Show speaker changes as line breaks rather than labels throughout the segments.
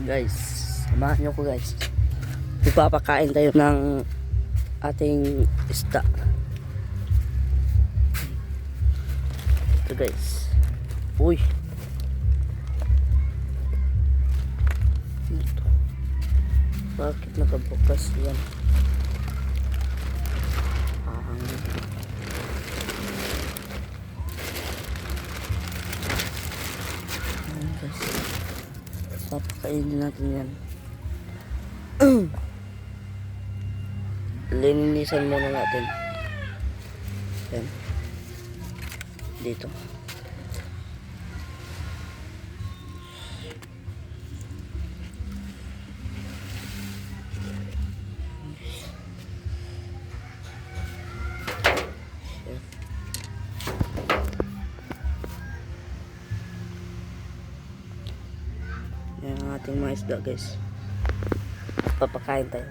Guys, samahan nyo ko guys. Ipapakain tayo ng ating isda. Ito guys. Uy. Ito. Bakit nakabukas yan? Guys, papakainin natin yan. Lininisan muna natin yan dito. Yan ang ating mga isda guys. Papakain tayo.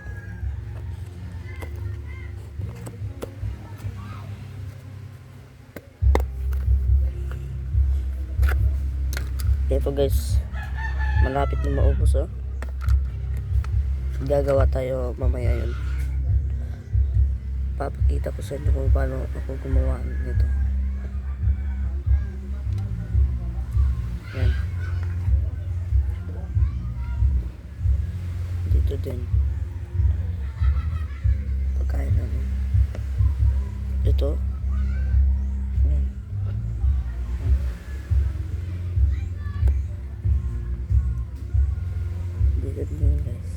Ito guys, malapit na maubos oh. Gagawa tayo mamaya yun. Papakita ko sa inyo kung paano ako gumawa nito. Yan. Dito din. Pagkain namin. Ito. Yan. Dito din guys.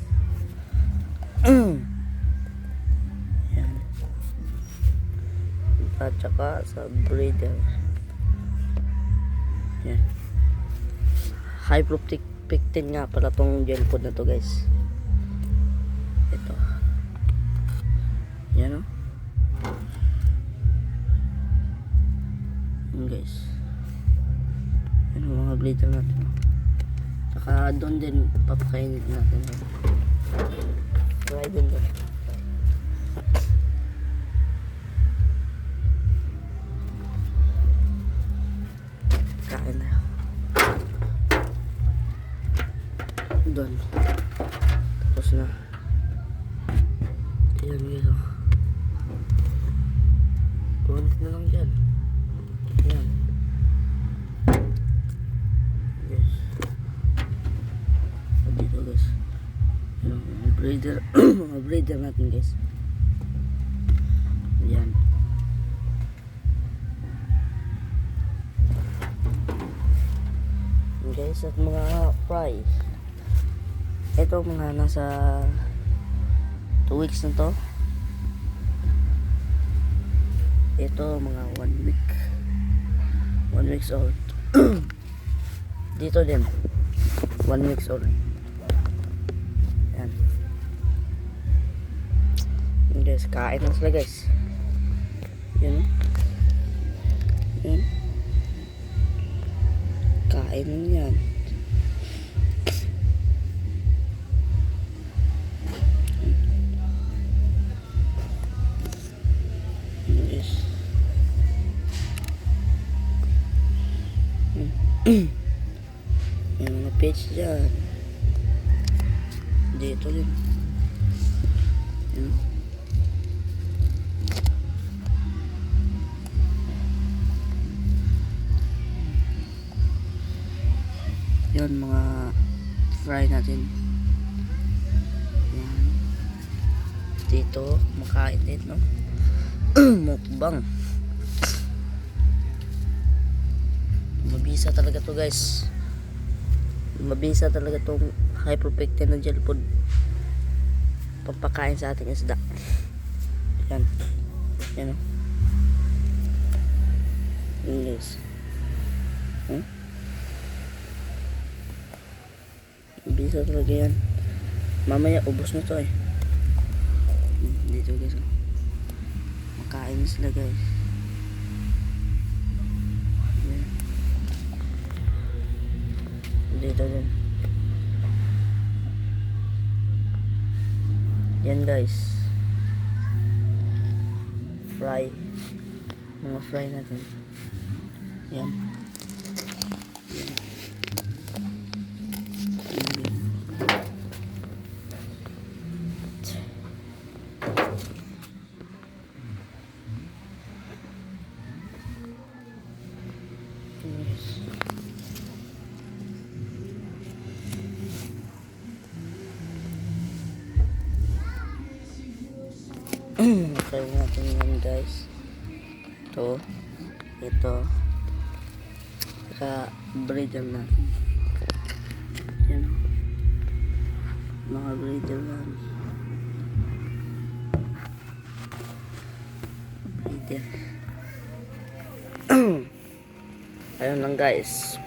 Yan. At saka sa breeder. Yan. High pectin nga pala tong gel food na to guys. Ito. Yan o. Yan guys. Yan ang mga breeder natin. Saka doon din papakainin natin. Try din doon. Kain na. Doon. Tapos na. Ayan guys. Kunti na lang dyan. Ayan. Yes. Dito guys. Ayan, mga breeder. Mga breeder natin guys. Ayan. Guys, at mga fry. Ito mga nasa 2 weeks na to. Ito mga 1 week. 1 weeks old. Dito din 1 weeks old. Yan. Yan guys, kain na sila guys. Yan. Yan. Kain na yan. May mga page dyan. Dito din. Yan. Yan mga fry natin. Yan. Dito makain din no. Mukbang. Mabisa talaga to guys. Mabisa talaga tong high pectin na gel food. Pampakain sa ating isda. Yan. Yan o. Yan guys. Mabisa talaga yan. Mamaya ubos na to eh. Dito guys. Makain sila guys. Dito din. Yan guys. Fry. Mga fry natin. Yan. Yan. papakain natin yan guys. Ito. Saka breeder natin. Yan. Mga breeder lang. Breeder. Ayun lang guys.